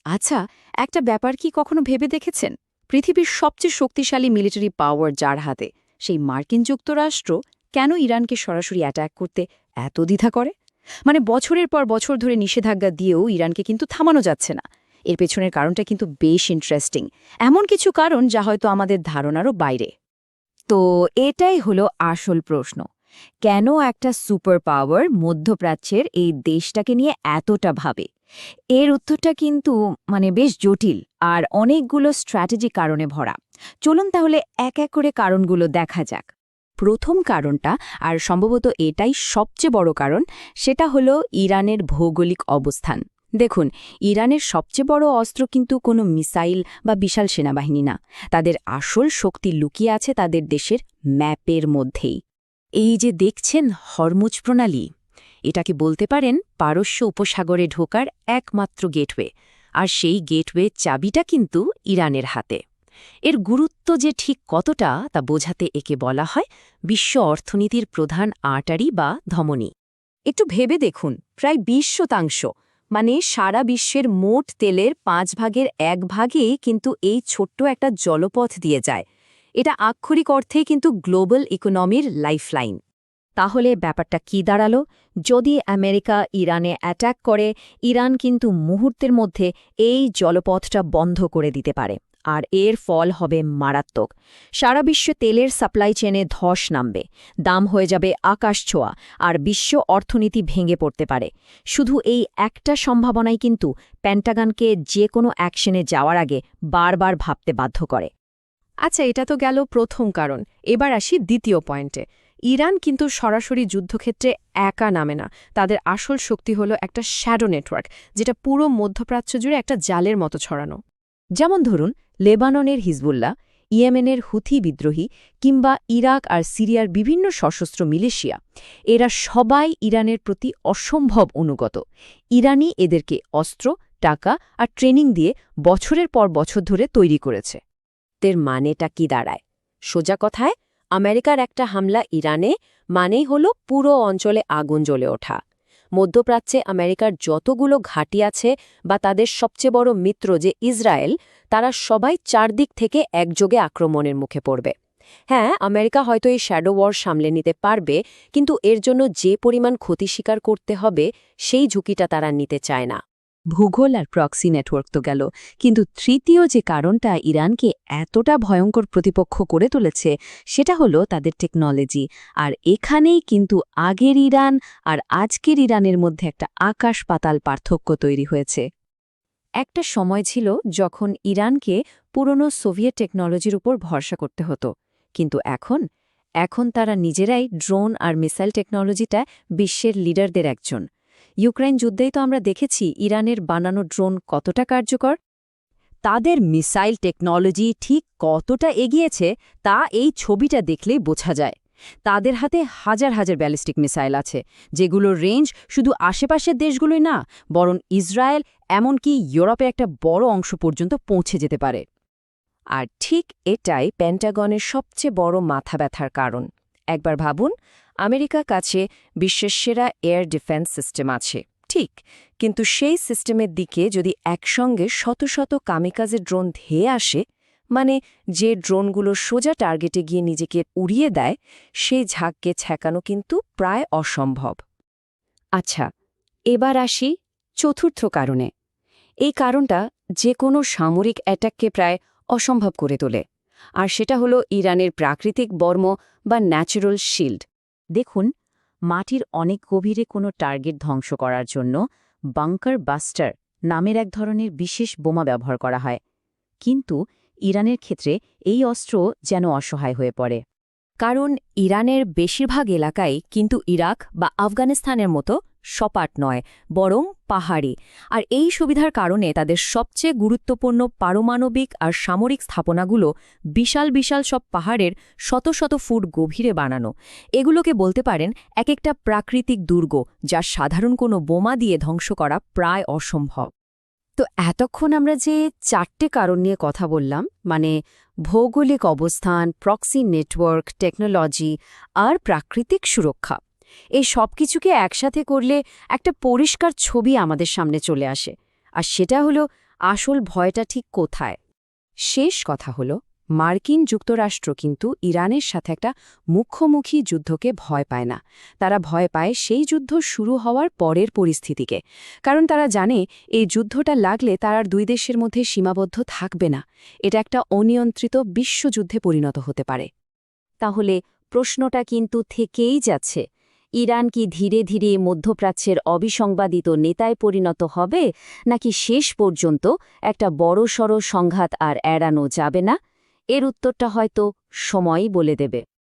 আচ্ছা, একটা ব্যাপার কি কখনো ভেবে দেখেছেন? পৃথিবীর সবচেয়ে শক্তিশালী মিলিটারি পাওয়ার যার হাতে, সেই মার্কিন যুক্তরাষ্ট্র কেন ইরানকে সরাসরি অ্যাটাক করতে এত দ্বিধা করে? মানে বছরের পর বছর ধরে নিষেধাজ্ঞা দিয়েও ইরানকে কিন্তু থামানো যাচ্ছে না। এর পেছনের কারণটা কিন্তু বেশ ইন্টারেস্টিং। এমন কিছু কারণ যা হয়তো আমাদের ধারণারও বাইরে। তো এটাই হলো আসল প্রশ্ন। কেন একটা সুপার পাওয়ার মধ্যপ্রাচ্যের এই দেশটাকে নিয়ে এতটা ভাবে? এর উত্তরটা কিন্তু বেশ জটিল আর অনেকগুলো স্ট্র্যাটেজি কারণে ভরা। চলুন তাহলে এক এক করে কারণগুলো দেখা যাক। প্রথম কারণটা, আর সম্ভবত এটাই সবচেয়ে বড় কারণ, সেটা হলো ইরানের ভৌগোলিক অবস্থান। দেখুন, ইরানের সবচেয়ে বড় অস্ত্র কিন্তু কোনো মিসাইল বা বিশাল সেনাবাহিনী না। তাদের আসল শক্তি লুকিয়ে আছে তাদের দেশের ম্যাপের মধ্যেই। এই যে দেখছেন হরমুজ প্রণালী, এটাকে বলতে পারেন পারস্য উপসাগরে ঢোকার একমাত্র গেটওয়ে, আর সেই গেটওয়ে চাবিটা কিন্তু ইরানের হাতে। এর গুরুত্ব যে ঠিক কতটা তা বোঝাতে একে বলা হয় বিশ্ব অর্থনীতির প্রধান আর্টারি বা ধমনী। একটু ভেবে দেখুন, প্রায় ২০%, মানে সারা বিশ্বের মোট তেলের 1/৫ কিন্তু এই ছোট্ট একটা জলপথ দিয়ে যায়। এটা আক্ষরিক অর্থেই কিন্তু গ্লোবাল ইকোনমির লাইফলাইন। তাহলে ব্যাপারটা কি দাঁড়ালো? যদি আমেরিকা ইরানে অ্যাটাক করে, ইরান কিন্তু মুহূর্তের মধ্যে এই জলপথটা বন্ধ করে দিতে পারে, আর এর ফল হবে মারাত্মক। সারা বিশ্বে তেলের সাপ্লাই চেনে ধস নামবে, দাম হয়ে যাবে আকাশছোঁয়া, আর বিশ্ব অর্থনীতি ভেঙে পড়তে পারে। শুধু এই একটা সম্ভাবনাই কিন্তু পেন্টাগনকে যে কোনো অ্যাকশনে যাওয়ার আগে বারবার ভাবতে বাধ্য করে। আচ্ছা, এটা তো গেল প্রথম কারণ। এবার আসি দ্বিতীয় পয়েন্টে। ইরান কিন্তু সরাসরি যুদ্ধক্ষেত্রে একা নামে না। তাদের আসল শক্তি হলো একটা শ্যাডো নেটওয়ার্ক, যেটা পুরো মধ্যপ্রাচ্য জুড়ে একটা জালের মতো ছড়ানো। যেমন ধরুন, লেবাননের হিজবুল্লাহ, ইয়েমেনের হুথি বিদ্রোহী, কিংবা ইরাক আর সিরিয়ার বিভিন্ন সশস্ত্র মিলিশিয়া, এরা সবাই ইরানের প্রতি অসম্ভব অনুগত। ইরানই এদেরকে অস্ত্র, টাকা আর ট্রেনিং দিয়ে বছরের পর বছর ধরে তৈরি করেছে। এর মানেটা কি দাঁড়ায়? সোজা কথায়, আমেরিকার একটা হামলা ইরানে মানেই হলো পুরো অঞ্চলে আগুন জ্বলে ওঠা। মধ্যপ্রাচ্যে আমেরিকার যতগুলো ঘাঁটি আছে বা তাদের সবচেয়ে বড় মিত্র যে ইসরায়েল, তারা সবাই চারদিক থেকে একযোগে আক্রমণের মুখে পড়বে। হ্যাঁ, আমেরিকা হয়তো এই শ্যাডো ওয়ার সামলে নিতে পারবে, কিন্তু এর জন্য যে পরিমাণ ক্ষতি স্বীকার করতে হবে সেই ঝুঁকিটা তারা নিতে চায় না। ভূগোল আর প্রক্সি নেটওয়ার্ক তো গেল, কিন্তু তৃতীয় যে কারণটা ইরানকে এতটা ভয়ঙ্কর প্রতিপক্ষ করে তুলেছে, সেটা হলো তাদের টেকনোলজি। আর এখানেই কিন্তু আগের ইরান আর আজকের ইরানের মধ্যে একটা আকাশ পাতাল পার্থক্য তৈরি হয়েছে। একটা সময় ছিল যখন ইরানকে পুরনো সোভিয়েত টেকনোলজির উপর ভরসা করতে হতো, কিন্তু এখন তারা নিজেরাই ড্রোন আর মিসাইল টেকনোলজিটা বিশ্বের লিডারদের একজন। ইউক্রেন যুদ্ধেই তো আমরা দেখেছি ইরানের বানানো ড্রোন কতটা কার্যকর। তাদের মিসাইল টেকনোলজি ঠিক কতটা এগিয়েছে তা এই ছবিটা দেখলেই বোঝা যায়। তাদের হাতে হাজার হাজার ব্যালিস্টিক মিসাইল আছে, যেগুলোর রেঞ্জ শুধু আশেপাশের দেশগুলোই না, বরং ইসরায়েল, এমনকি ইউরোপের একটা বড় অংশ পর্যন্ত পৌঁছে যেতে পারে। আর ঠিক এটাই পেন্টাগনের সবচেয়ে বড় মাথা ব্যথার কারণ। একবার ভাবুন, আমেরিকার কাছে বিশ্বের সেরা এয়ার ডিফেন্স সিস্টেম আছে, ঠিক, কিন্তু সেই সিস্টেমের দিকে যদি একসঙ্গে শত শত কামিকাজে ড্রোন ধেয়ে আসে, মানে যে ড্রোনগুলো সোজা টার্গেটে গিয়ে নিজেকে উড়িয়ে দেয়, সেই ঝাঁককে ঠেকানো কিন্তু প্রায় অসম্ভব। আচ্ছা, এবার আসি চতুর্থ কারণে। এই কারণটা যে কোনো সামরিক অ্যাটাককে প্রায় অসম্ভব করে তোলে, আর সেটা হলো ইরানের প্রাকৃতিক বর্ম বা ন্যাচারাল শিল্ড। দেখুন, মাটির অনেক গভীরে কোনো টার্গেট ধ্বংস করার জন্য বাংকার বাস্টার নামের এক ধরনের বিশেষ বোমা ব্যবহার করা হয়, কিন্তু ইরানের ক্ষেত্রে এই অস্ত্র যেন অসহায় হয়ে পড়ে। কারণ ইরানের বেশিরভাগ এলাকাই কিন্তু ইরাক বা আফগানিস্তানের মতো সপাট নয়, বরং পাহাড়ি। আর এই সুবিধার কারণে তাদের সবচেয়ে গুরুত্বপূর্ণ পারমাণবিক আর সামরিক স্থাপনাগুলো বিশাল বিশাল সব পাহাড়ের শত শত ফুট গভীরে বানানো। এগুলোকে বলতে পারেন এক একটা প্রাকৃতিক দুর্গ, যা সাধারণ কোনো বোমা দিয়ে ধ্বংস করা প্রায় অসম্ভব। তো এতক্ষণ আমরা যে চারটে কারণ নিয়ে কথা বললাম, মানে ভৌগোলিক অবস্থান, প্রক্সি নেটওয়ার্ক, টেকনোলজি আর প্রাকৃতিক সুরক্ষা, এই সব কিছুকে একসাথে করলে একটা পরিষ্কার ছবি আমাদের সামনে চলে আসে। আর সেটা হলো আসল ভয়টা ঠিক কোথায়? শেষ কথা হলো, মার্কিন যুক্তরাষ্ট্র কিন্তু ইরানের সাথে একটা মুখোমুখি যুদ্ধকে ভয় পায় না। তারা ভয় পায় সেই যুদ্ধ শুরু হওয়ার পরের পরিস্থিতিকে। কারণ তারা জানে এই যুদ্ধটা লাগলে তার আর দুই দেশের মধ্যে সীমাবদ্ধ থাকবে না। এটা একটা অনিয়ন্ত্রিত বিশ্বযুদ্ধে পরিণত হতে পারে। তাহলে প্রশ্নটা কিন্তু থেকেই যাচ্ছে, ইরান কি ধীরে ধীরে মধ্যপ্রাচ্যের অবিসংবাদিত নেতায় পরিণত হবে, নাকি শেষ পর্যন্ত একটা বড়সড় সংঘাত আর এড়ানো যাবে না? এর উত্তরটা হয়তো সময়ই বলে দেবে।